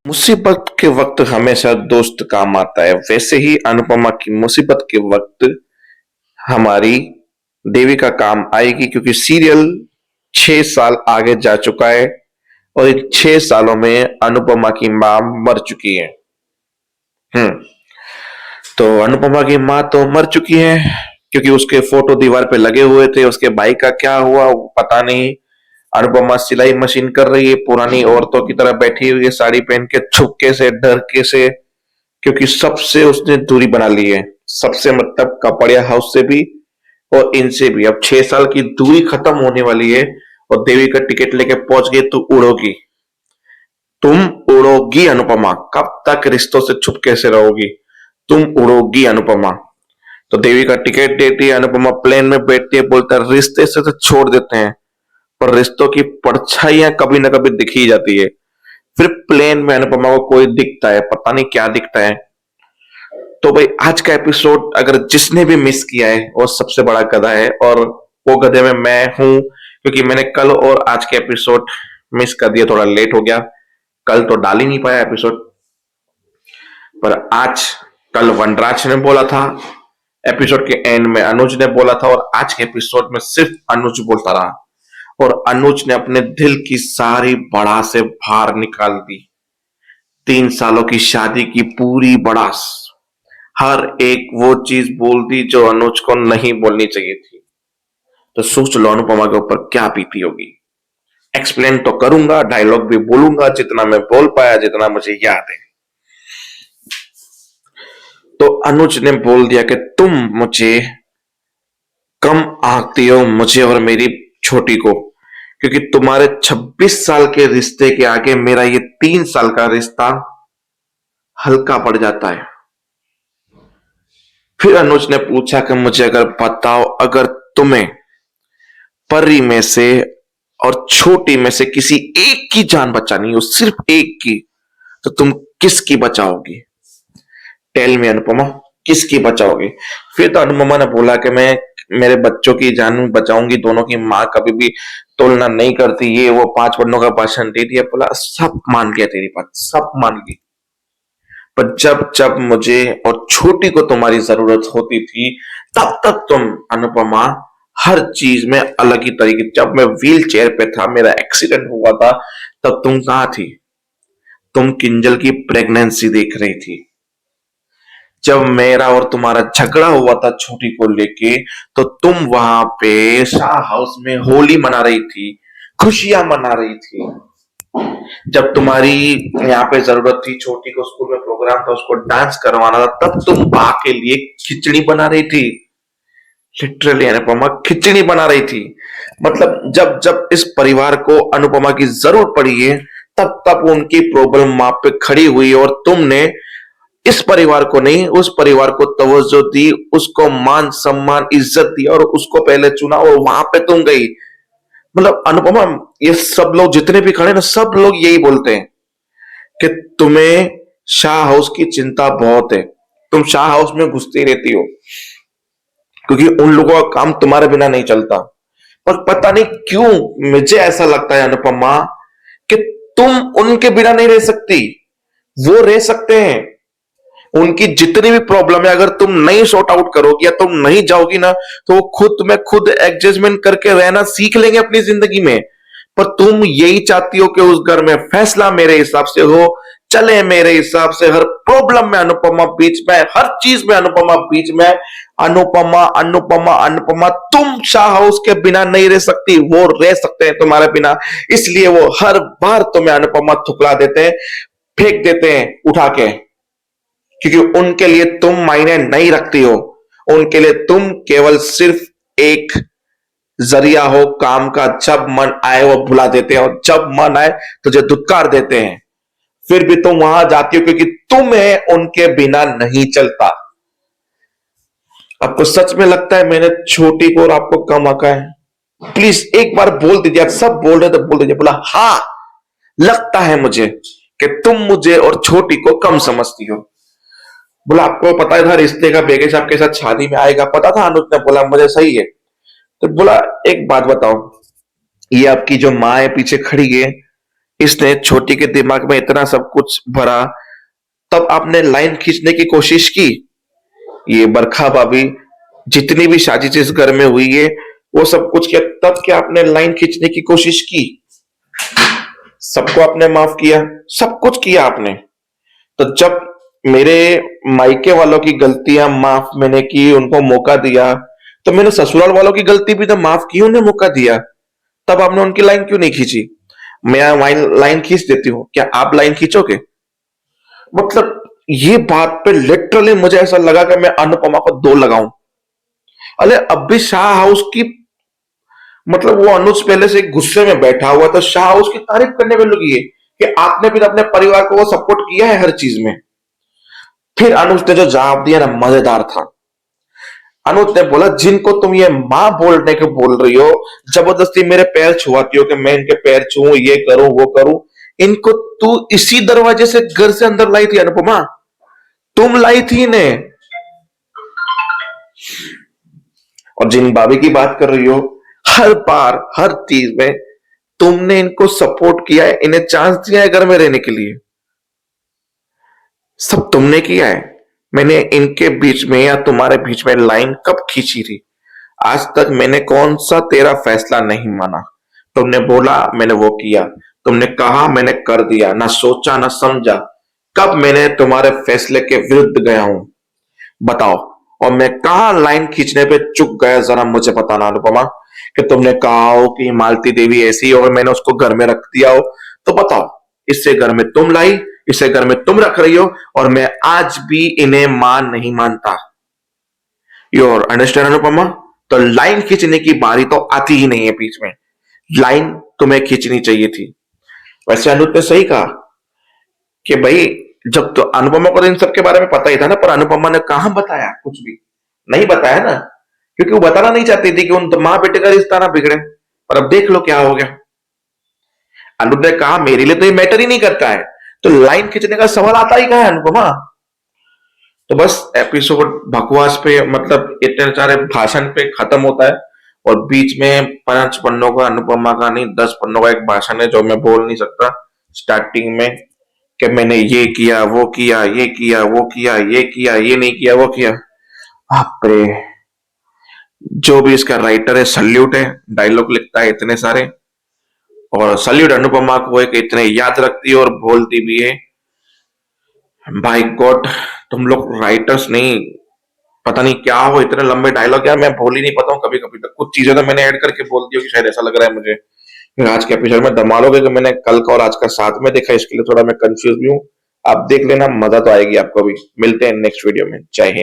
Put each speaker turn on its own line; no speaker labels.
मुसीबत के वक्त हमेशा दोस्त काम आता है। वैसे ही अनुपमा की मुसीबत के वक्त हमारी देविका काम आएगी, क्योंकि सीरियल 6 साल आगे जा चुका है और इन 6 सालों में अनुपमा की मां मर चुकी है। हम्म तो अनुपमा की मां तो मर चुकी है, क्योंकि उसके फोटो दीवार पे लगे हुए थे। उसके भाई का क्या हुआ वो पता नहीं। अनुपमा सिलाई मशीन कर रही है, पुरानी औरतों की तरह बैठी हुई है, साड़ी पहन के, छुपके से, डर के से, क्योंकि सबसे उसने दूरी बना ली है। सबसे मतलब कपड़िया हाउस से भी और इनसे भी। अब 6 साल की दूरी खत्म होने वाली है और देवी का टिकट लेके पहुंच गई। तो उड़ोगी, तुम उड़ोगी अनुपमा। कब तक रिश्तों से छुप कैसे रहोगी? तुम उड़ोगी अनुपमा। तो देवी का टिकट देती है, अनुपमा प्लेन में बैठती है, बोलता है रिश्ते से तो छोड़ देते हैं, पर रिश्तों की परछाइयां कभी ना कभी दिख ही जाती है। फिर प्लेन में अनुपमा को कोई दिखता है, पता नहीं क्या दिखता है। तो भाई आज का एपिसोड अगर जिसने भी मिस किया है वो सबसे बड़ा गधा है, और वो गधे में मैं हूं, क्योंकि मैंने कल और आज के एपिसोड मिस कर दिया। थोड़ा लेट हो गया, कल तो डाल ही नहीं पाया एपिसोड। पर आज, कल वनराज ने बोला था, एपिसोड के एंड में अनुज ने बोला था, और आज के एपिसोड में सिर्फ अनुज बोलता रहा। और अनुज ने अपने दिल की सारी भड़ास से बाहर निकाल दी। 3 सालों की शादी की पूरी भड़ास, हर एक वो चीज बोल दी जो अनुज को नहीं बोलनी चाहिए थी। तो सोच लो अनुपमा के ऊपर क्या बीती होगी। एक्सप्लेन तो करूंगा, डायलॉग भी बोलूंगा जितना मैं बोल पाया, जितना मुझे याद है। तो अनुज ने बोल दिया कि तुम मुझे कम आंकती हो, मुझे और मेरी छोटी को, क्योंकि तुम्हारे 26 साल के रिश्ते के आगे मेरा ये 3 साल का रिश्ता हल्का पड़ जाता है। फिर अनुज ने पूछा कि मुझे अगर बताओ, अगर तुम्हें परी में से और छोटी में से किसी एक की जान बचानी हो, सिर्फ एक की, तो तुम किसकी बचाओगी? टेल मी अनुपमा, किसकी बचाओगी? फिर तो अनुपमा ने बोला कि मैं मेरे बच्चों की जान बचाऊंगी, दोनों की मां कभी भी तुलना नहीं करती। ये वो 5 वर्णों का भाषण दे दिया। बोला सब मान गया, तेरी बात सब मान गई, पर जब जब मुझे और छोटी को तुम्हारी जरूरत होती थी, तब तक तुम अनुपमा हर चीज में अलग ही तरीके। जब मैं व्हील चेयर पे था, मेरा एक्सीडेंट हुआ था, तब तुम कहां थी? तुम किंजल की प्रेगनेंसी देख रही थी। जब मेरा और तुम्हारा झगड़ा हुआ था छोटी को लेके, तो तुम वहां पे शाह हाउस में होली मना रही थी, खुशियां मना रही थी। जब तुम्हारी यहाँ पे जरूरत थी, छोटी को स्कूल में प्रोग्राम था, उसको डांस करवाना था, तब तुम बा के लिए खिचड़ी बना रही थी। लिटरली अनुपमा खिचड़ी बना रही थी। मतलब जब जब इस परिवार को अनुपमा की जरूरत पड़ी है, तब तब उनकी प्रॉब्लम मां पे खड़ी हुई, और तुमने इस परिवार को नहीं, उस परिवार को तवज्जो दी, उसको मान सम्मान इज्जत दी, और उसको पहले चुना, और वहां पे तुम गई। मतलब अनुपमा, ये सब लोग जितने भी खड़े ना, सब लोग यही बोलते हैं कि तुम्हें शाह हाउस की चिंता बहुत है, तुम शाह हाउस में घुसती रहती हो, क्योंकि उन लोगों का काम तुम्हारे बिना नहीं चलता। पर पता नहीं क्यों मुझे ऐसा लगता है अनुपमा कि तुम उनके बिना नहीं रह सकती, वो रह सकते हैं। उनकी जितनी भी प्रॉब्लम है, अगर तुम नहीं सॉर्ट आउट करोगी या तुम नहीं जाओगी ना, तो वो खुद में खुद एडजस्टमेंट करके रहना सीख लेंगे अपनी जिंदगी में। पर तुम यही चाहती हो कि उस घर में फैसला मेरे हिसाब से हो, चले मेरे हिसाब से, हर प्रॉब्लम में अनुपमा बीच में, हर चीज में अनुपमा बीच में। अनुपमा अनुपमा अनुपमा, तुम शाह हाउस के बिना नहीं रह सकती, वो रह सकते हैं तुम्हारे बिना। इसलिए वो हर बार तुम्हें अनुपमा ठुकरा देते हैं, फेंक देते हैं उठा के, क्योंकि उनके लिए तुम मायने नहीं रखती हो। उनके लिए तुम केवल सिर्फ एक जरिया हो काम का। जब मन आए वो भुला देते हैं, और जब मन आए तुझे धुतकार देते हैं। फिर भी तुम वहां जाती हो, क्योंकि तुम्हें उनके बिना नहीं चलता। आपको सच में लगता है मैंने छोटी को और आपको कम आंका है? प्लीज एक बार बोल दीजिए। आप सब बोल रहे तो बोल दीजिए। बोला हाँ, लगता है मुझे कि तुम मुझे और छोटी को कम समझती हो। बोला आपको पता था रिश्ते का बैगेज आपके साथ शादी में आएगा? पता था? अनुज ने बोला मुझे सही है। तो बोला एक बात बताओ, ये आपकी जो माँ है पीछे खड़ी है, इसने छोटी के दिमाग में इतना सब कुछ भरा, तब आपने लाइन खींचने की कोशिश की। ये बरखा भाभी, जितनी भी साजिश इस घर में हुई है, वो सब कुछ किया, तब क्या आपने लाइन खींचने की कोशिश की? सबको आपने माफ किया, सब कुछ किया आपने। तो जब मेरे मायके वालों की गलतियां माफ मैंने की, उनको मौका दिया, तो मैंने ससुराल वालों की गलती भी तो माफ की, उन्हें मौका दिया। तब आपने उनकी लाइन क्यों नहीं खींची? मैं लाइन खींच देती हूँ, क्या आप लाइन खींचोगे? मतलब ये बात पे लिटरली मुझे ऐसा लगा कि मैं अनुपमा को दो लगाऊं। अरे अब भी शाह हाउस की, मतलब वो अनुज पहले से गुस्से में बैठा हुआ था, शाह हाउस की तारीफ करने में लगी है कि आपने भी अपने परिवार को वो सपोर्ट किया है हर चीज में। फिर अनुज ने जो जवाब दिया ना, मजेदार था। अनुज ने बोला, जिनको तुम ये मां बोलने को बोल रही हो, जबरदस्ती मेरे पैर छुआती हो कि मैं इनके पैर छूऊं, ये करूं वो करूं, इनको तू इसी दरवाजे से घर से अंदर लाई थी अनुपमा, तुम लाई थी इन्हें। और जिन भाभी की बात कर रही हो, हर बार हर चीज में तुमने इनको सपोर्ट किया है, इन्हें चांस दिया है घर में रहने के लिए, सब तुमने किया है। मैंने इनके बीच में या तुम्हारे बीच में लाइन कब खींची थी? आज तक मैंने कौन सा तेरा फैसला नहीं माना। तुमने बोला मैंने वो किया, तुमने कहा मैंने कर दिया, ना सोचा ना समझा। कब मैंने तुम्हारे फैसले के विरुद्ध गया हूं, बताओ? और मैं कहा लाइन खींचने पे चुक गया, जरा मुझे बताना अनुपमा, कि तुमने कहा हो कि मालती देवी ऐसी और मैंने उसको घर में रख दिया हो, तो बताओ। इससे घर में तुम लाई, इसे घर में तुम रख रही हो, और मैं आज भी इन्हें मां नहीं मानता। Your understand Anupama? तो लाइन खींचने की बारी तो आती ही नहीं है बीच में, लाइन तुम्हें खींचनी चाहिए थी। वैसे अनुज ने सही कहा कि भाई, जब तो अनुपमा को तो इन सबके बारे में पता ही था ना, पर अनुपमा ने कहां बताया, कुछ भी नहीं बताया ना, क्योंकि वो बताना नहीं चाहती थी कि उन माँ बेटे का रिश्ता ना बिगड़े। पर अब देख लो क्या हो गया। अनुज ने कहा मेरे लिए तो ये मैटर ही नहीं करता है, तो लाइन खींचने का सवाल आता ही कहां है अनुपमा? तो बस एपिसोड बकवास पे, मतलब इतने सारे भाषण पे खत्म होता है, और बीच में 5 पन्नों का अनुपमा का नहीं, 10 पन्नों का एक भाषण है जो मैं बोल नहीं सकता स्टार्टिंग में, कि मैंने ये किया वो किया, ये किया वो किया, ये किया ये नहीं किया वो किया। बाप रे, जो भी इसका राइटर है सल्यूट है, डायलॉग लिखता है इतने सारे, और सल्यूट अनुपमा को है कि इतने याद रखती है और बोलती भी है। भाई गॉड, तुम लोग राइटर्स नहीं, पता नहीं क्या हो, इतने लंबे डायलॉग यार मैं बोल ही नहीं पाता हूँ कभी कभी, तो कुछ चीजें तो मैंने ऐड करके बोल दी हो कि शायद ऐसा लग रहा है मुझे। फिर आज के एपिसोड में धमालोगे कि मैंने कल का और आज का साथ में देखा, इसके लिए थोड़ा मैं कंफ्यूज भी हूँ। आप देख लेना, मजा तो आएगी आपको भी। मिलते हैं नेक्स्ट वीडियो में। जय हिंद।